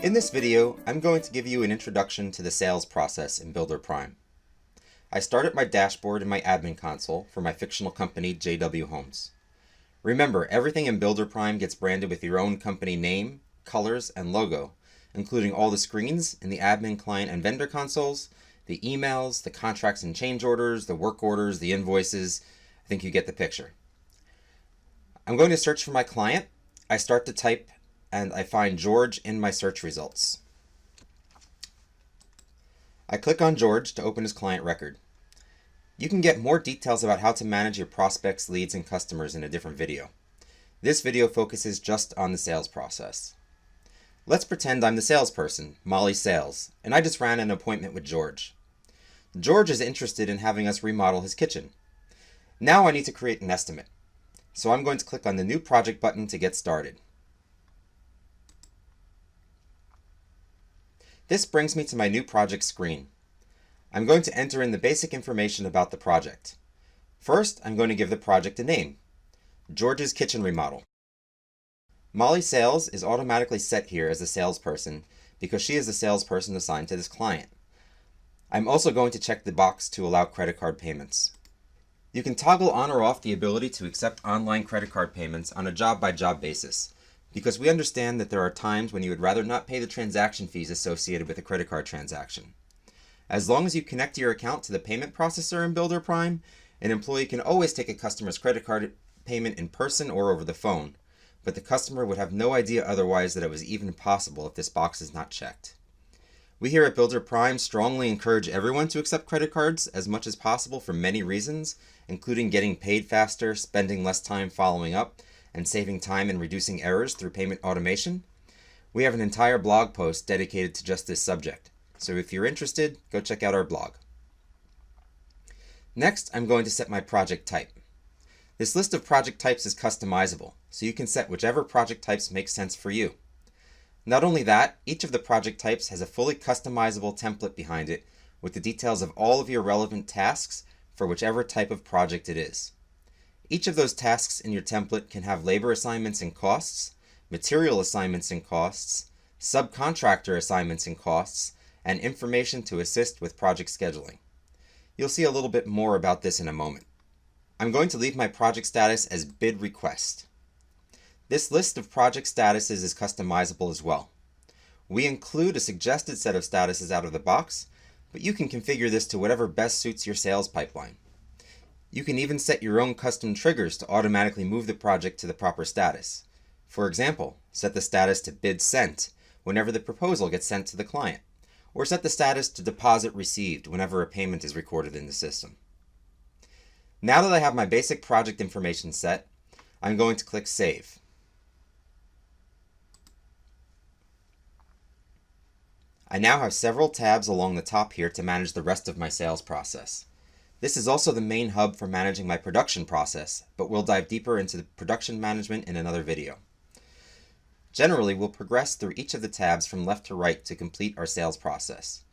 In this video, I'm going to give you an introduction to the sales process in Builder Prime. I start at my dashboard in my admin console for my fictional company, JW Homes. Remember, everything in Builder Prime gets branded with your own company name, colors, and logo, including all the screens in the admin, client, and vendor consoles, the emails, the contracts and change orders, the work orders, the invoices. I think you get the picture. I'm going to search for my client. I start to type and I find George in my search results. I click on George to open his client record. You can get more details about how to manage your prospects, leads, and customers in a different video. This video focuses just on the sales process. Let's pretend I'm the salesperson, Molly Sales, and I just ran an appointment with George. George is interested in having us remodel his kitchen. Now I need to create an estimate. So I'm going to click on the New Project button to get started. This brings me to my new project screen. I'm going to enter in the basic information about the project. First, I'm going to give the project a name, George's Kitchen Remodel. Molly Sales is automatically set here as a salesperson because she is the salesperson assigned to this client. I'm also going to check the box to allow credit card payments. You can toggle on or off the ability to accept online credit card payments on a job-by-job basis, because we understand that there are times when you would rather not pay the transaction fees associated with a credit card transaction. As long as you connect your account to the payment processor in Builder Prime, an employee can always take a customer's credit card payment in person or over the phone, but the customer would have no idea otherwise that it was even possible if this box is not checked. We here at Builder Prime strongly encourage everyone to accept credit cards as much as possible for many reasons, including getting paid faster, spending less time following up, and saving time and reducing errors through payment automation. We have an entire blog post dedicated to just this subject, so if you're interested, go check out our blog. Next, I'm going to set my project type. This list of project types is customizable, so you can set whichever project types make sense for you. Not only that, each of the project types has a fully customizable template behind it with the details of all of your relevant tasks for whichever type of project it is. Each of those tasks in your template can have labor assignments and costs, material assignments and costs, subcontractor assignments and costs, and information to assist with project scheduling. You'll see a little bit more about this in a moment. I'm going to leave my project status as bid request. This list of project statuses is customizable as well. We include a suggested set of statuses out of the box, but you can configure this to whatever best suits your sales pipeline. You can even set your own custom triggers to automatically move the project to the proper status. For example, set the status to bid sent whenever the proposal gets sent to the client, or set the status to deposit received whenever a payment is recorded in the system. Now that I have my basic project information set, I'm going to click Save. I now have several tabs along the top here to manage the rest of my sales process. This is also the main hub for managing my production process, but we'll dive deeper into the production management in another video. Generally, we'll progress through each of the tabs from left to right to complete our sales process.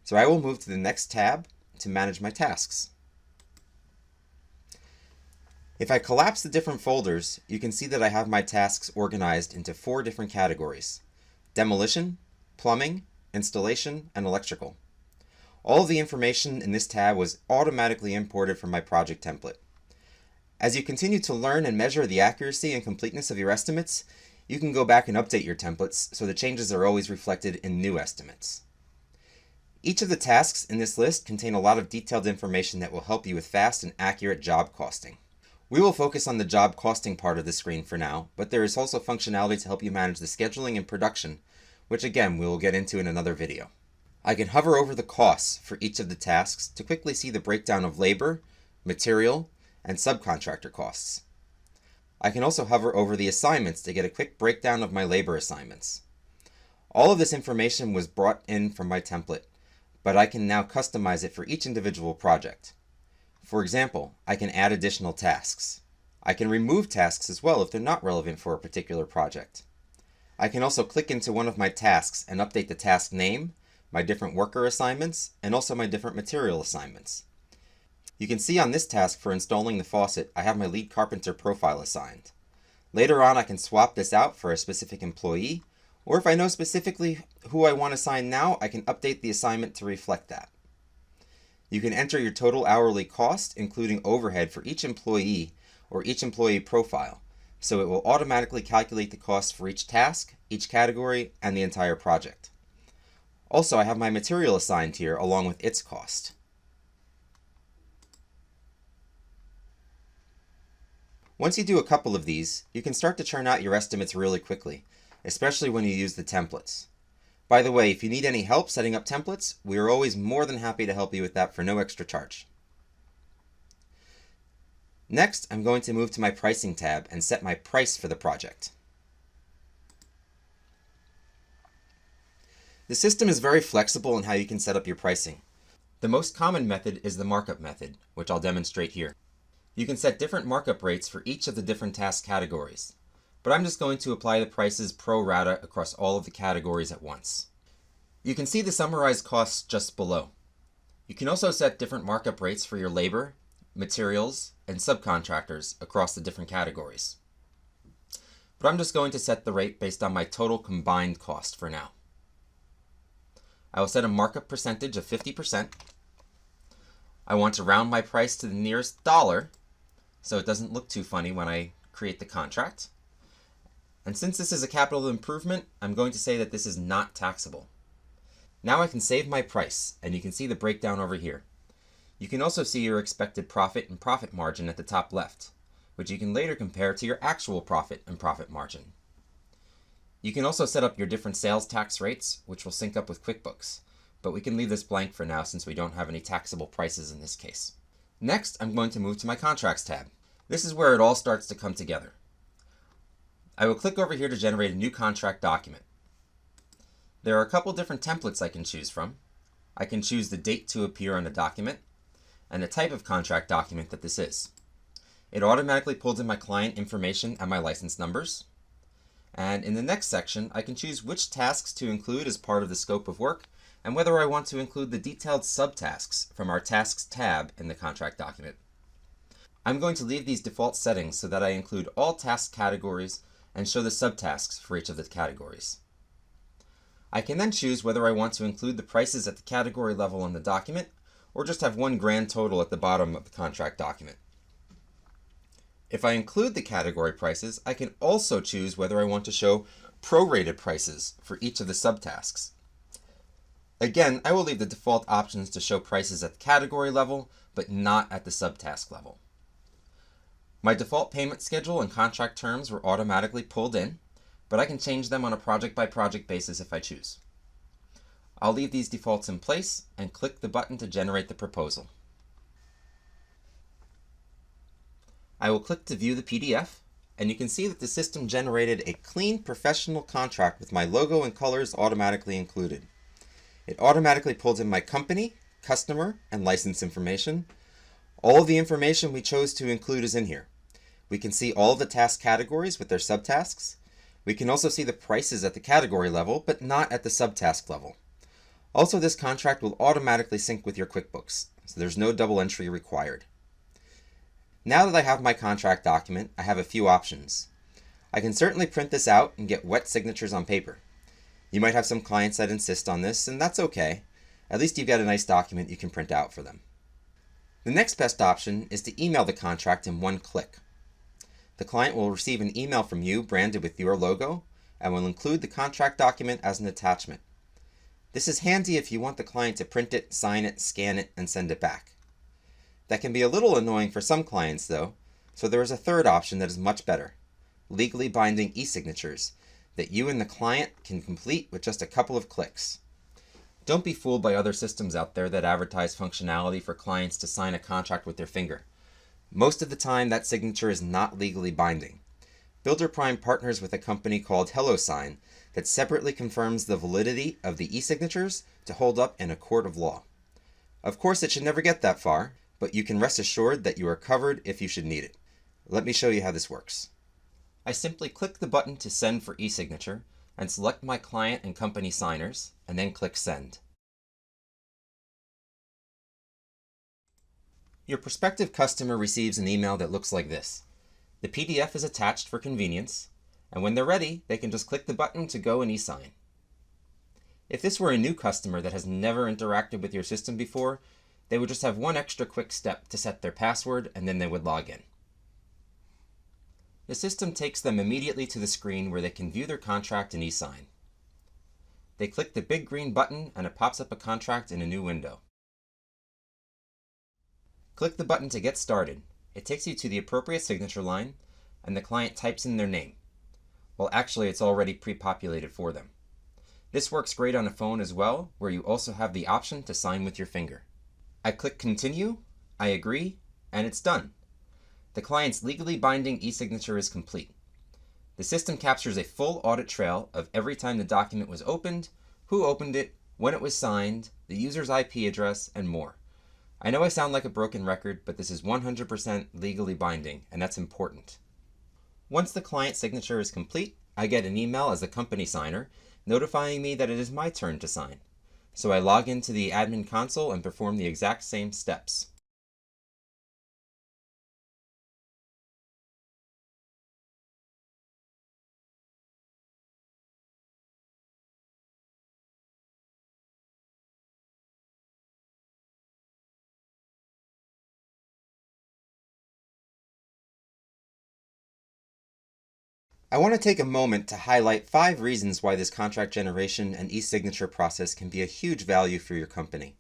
So I will move to the next tab to manage my tasks. If I collapse the different folders, you can see that I have my tasks organized into 4 different categories: demolition, plumbing, installation, and electrical. All of the information in this tab was automatically imported from my project template. As you continue to learn and measure the accuracy and completeness of your estimates, you can go back and update your templates so the changes are always reflected in new estimates. Each of the tasks in this list contain a lot of detailed information that will help you with fast and accurate job costing. We will focus on the job costing part of the screen for now, but there is also functionality to help you manage the scheduling and production, which again we will get into in another video. I can hover over the costs for each of the tasks to quickly see the breakdown of labor, material, and subcontractor costs. I can also hover over the assignments to get a quick breakdown of my labor assignments. All of this information was brought in from my template, but I can now customize it for each individual project. For example, I can add additional tasks. I can remove tasks as well if they're not relevant for a particular project. I can also click into one of my tasks and update the task name, my different worker assignments, and also my different material assignments. You can see on this task for installing the faucet, I have my lead carpenter profile assigned. Later on, I can swap this out for a specific employee, or if I know specifically who I want to assign now, I can update the assignment to reflect that. You can enter your total hourly cost, including overhead for each employee or each employee profile, so it will automatically calculate the cost for each task, each category, and the entire project. Also, I have my material assigned here along with its cost. Once you do a couple of these, you can start to churn out your estimates really quickly, especially when you use the templates. By the way, if you need any help setting up templates, we are always more than happy to help you with that for no extra charge. Next, I'm going to move to my pricing tab and set my price for the project. The system is very flexible in how you can set up your pricing. The most common method is the markup method, which I'll demonstrate here. You can set different markup rates for each of the different task categories, but I'm just going to apply the prices pro rata across all of the categories at once. You can see the summarized costs just below. You can also set different markup rates for your labor, materials, and subcontractors across the different categories. But I'm just going to set the rate based on my total combined cost for now. I will set a markup percentage of 50%. I want to round my price to the nearest dollar, so it doesn't look too funny when I create the contract. And since this is a capital improvement, I'm going to say that this is not taxable. Now I can save my price, and you can see the breakdown over here. You can also see your expected profit and profit margin at the top left, which you can later compare to your actual profit and profit margin. You can also set up your different sales tax rates, which will sync up with QuickBooks, but we can leave this blank for now since we don't have any taxable prices in this case. Next, I'm going to move to my Contracts tab. This is where it all starts to come together. I will click over here to generate a new contract document. There are a couple different templates I can choose from. I can choose the date to appear on the document and the type of contract document that this is. It automatically pulls in my client information and my license numbers. And in the next section, I can choose which tasks to include as part of the scope of work and whether I want to include the detailed subtasks from our Tasks tab in the contract document. I'm going to leave these default settings so that I include all task categories and show the subtasks for each of the categories. I can then choose whether I want to include the prices at the category level in the document or just have one grand total at the bottom of the contract document. If I include the category prices, I can also choose whether I want to show prorated prices for each of the subtasks. Again, I will leave the default options to show prices at the category level, but not at the subtask level. My default payment schedule and contract terms were automatically pulled in, but I can change them on a project-by-project basis if I choose. I'll leave these defaults in place and click the button to generate the proposal. I will click to view the PDF, and you can see that the system generated a clean professional contract with my logo and colors automatically included. It automatically pulled in my company, customer, and license information. All of the information we chose to include is in here. We can see all of the task categories with their subtasks. We can also see the prices at the category level, but not at the subtask level. Also, this contract will automatically sync with your QuickBooks, so there's no double entry required. Now that I have my contract document, I have a few options. I can certainly print this out and get wet signatures on paper. You might have some clients that insist on this, and that's okay. At least you've got a nice document you can print out for them. The next best option is to email the contract in one click. The client will receive an email from you branded with your logo and will include the contract document as an attachment. This is handy if you want the client to print it, sign it, scan it, and send it back. That can be a little annoying for some clients though, so there is a third option that is much better: legally binding eSignatures that you and the client can complete with just a couple of clicks. Don't be fooled by other systems out there that advertise functionality for clients to sign a contract with their finger. Most of the time, that signature is not legally binding. Builder Prime partners with a company called HelloSign that separately confirms the validity of the eSignatures to hold up in a court of law. Of course, it should never get that far, but you can rest assured that you are covered if you should need it. Let me show you how this works. I simply click the button to send for eSignature and select my client and company signers, and then click Send. Your prospective customer receives an email that looks like this. The PDF is attached for convenience, and when they're ready, they can just click the button to go and e-sign. If this were a new customer that has never interacted with your system before, they would just have one extra quick step to set their password, and then they would log in. The system takes them immediately to the screen where they can view their contract and e-sign. They click the big green button and it pops up a contract in a new window. Click the button to get started. It takes you to the appropriate signature line, and the client types in their name. Well, actually, it's already pre-populated for them. This works great on a phone as well, where you also have the option to sign with your finger. I click Continue, I agree, and it's done. The client's legally binding e-signature is complete. The system captures a full audit trail of every time the document was opened, who opened it, when it was signed, the user's IP address, and more. I know I sound like a broken record, but this is 100% legally binding, and that's important. Once the client signature is complete, I get an email as the company signer notifying me that it is my turn to sign. So I log into the admin console and perform the exact same steps. I want to take a moment to highlight 5 reasons why this contract generation and e-signature process can be a huge value for your company.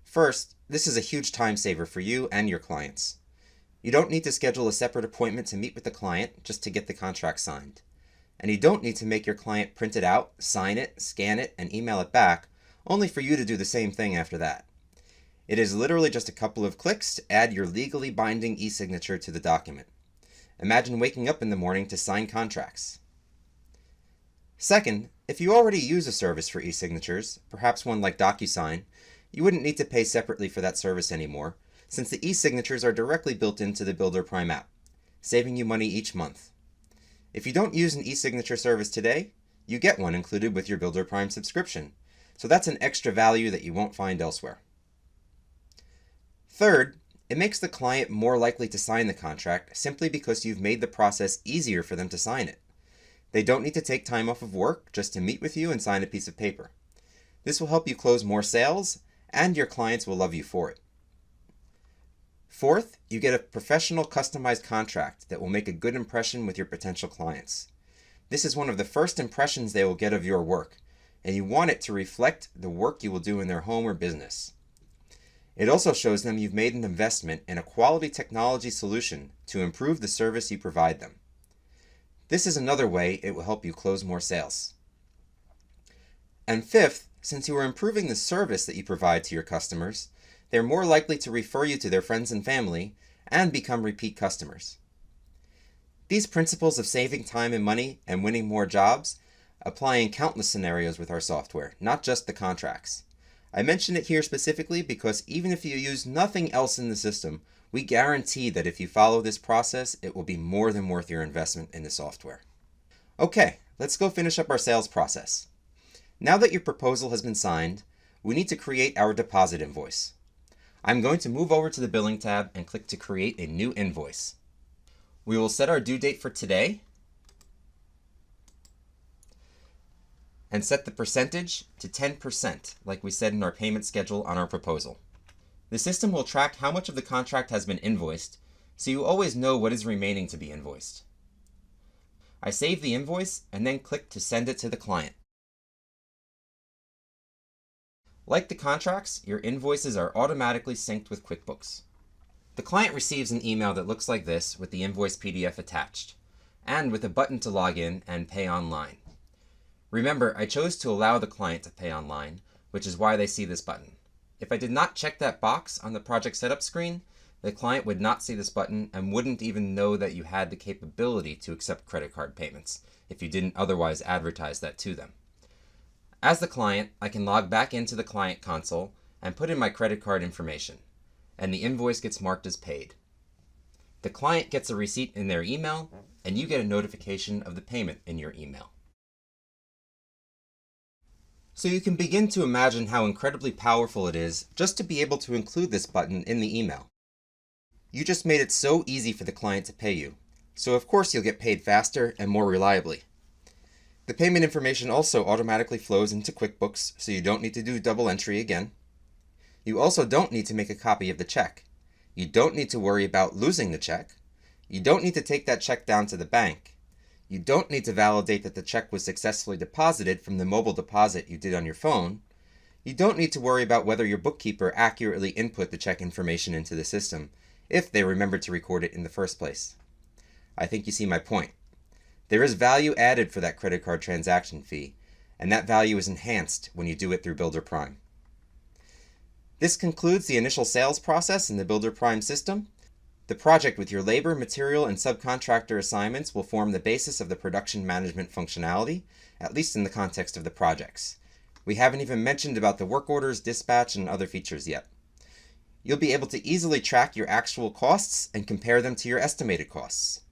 First, this is a huge time saver for you and your clients. You don't need to schedule a separate appointment to meet with the client just to get the contract signed. And you don't need to make your client print it out, sign it, scan it, and email it back, only for you to do the same thing after that. It is literally just a couple of clicks to add your legally binding e-signature to the document. Imagine waking up in the morning to sign contracts. Second, if you already use a service for e-signatures, perhaps one like DocuSign, you wouldn't need to pay separately for that service anymore, since the e-signatures are directly built into the Builder Prime app, saving you money each month. If you don't use an e-signature service today, you get one included with your Builder Prime subscription, so that's an extra value that you won't find elsewhere. Third, it makes the client more likely to sign the contract simply because you've made the process easier for them to sign it. They don't need to take time off of work just to meet with you and sign a piece of paper. This will help you close more sales, and your clients will love you for it. Fourth, you get a professional customized contract that will make a good impression with your potential clients. This is one of the first impressions they will get of your work, and you want it to reflect the work you will do in their home or business. It also shows them you've made an investment in a quality technology solution to improve the service you provide them. This is another way it will help you close more sales. And fifth, since you are improving the service that you provide to your customers, they're more likely to refer you to their friends and family and become repeat customers. These principles of saving time and money and winning more jobs apply in countless scenarios with our software, not just the contracts. I mention it here specifically because even if you use nothing else in the system, we guarantee that if you follow this process, it will be more than worth your investment in the software. Okay, let's go finish up our sales process. Now that your proposal has been signed, we need to create our deposit invoice. I'm going to move over to the Billing tab and click to create a new invoice. We will set our due date for today and set the percentage to 10%, like we said in our payment schedule on our proposal. The system will track how much of the contract has been invoiced, so you always know what is remaining to be invoiced. I save the invoice and then click to send it to the client. Like the contracts, your invoices are automatically synced with QuickBooks. The client receives an email that looks like this with the invoice PDF attached, and with a button to log in and pay online. Remember, I chose to allow the client to pay online, which is why they see this button. If I did not check that box on the project setup screen, the client would not see this button and wouldn't even know that you had the capability to accept credit card payments if you didn't otherwise advertise that to them. As the client, I can log back into the client console and put in my credit card information, and the invoice gets marked as paid. The client gets a receipt in their email, and you get a notification of the payment in your email. So you can begin to imagine how incredibly powerful it is just to be able to include this button in the email. You just made it so easy for the client to pay you, so of course you'll get paid faster and more reliably. The payment information also automatically flows into QuickBooks, so you don't need to do double entry again. You also don't need to make a copy of the check. You don't need to worry about losing the check. You don't need to take that check down to the bank. You don't need to validate that the check was successfully deposited from the mobile deposit you did on your phone. You don't need to worry about whether your bookkeeper accurately input the check information into the system, if they remembered to record it in the first place. I think you see my point. There is value added for that credit card transaction fee, and that value is enhanced when you do it through Builder Prime. This concludes the initial sales process in the Builder Prime system. The project with your labor, material, and subcontractor assignments will form the basis of the production management functionality, at least in the context of the projects. We haven't even mentioned about the work orders, dispatch, and other features yet. You'll be able to easily track your actual costs and compare them to your estimated costs.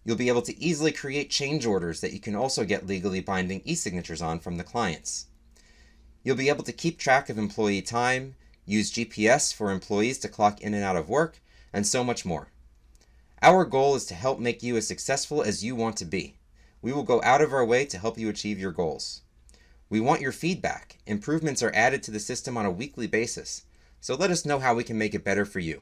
You'll be able to easily create change orders that you can also get legally binding eSignatures on from the clients. You'll be able to keep track of employee time, use GPS for employees to clock in and out of work, and so much more. Our goal is to help make you as successful as you want to be. We will go out of our way to help you achieve your goals. We want your feedback. Improvements are added to the system on a weekly basis, so let us know how we can make it better for you.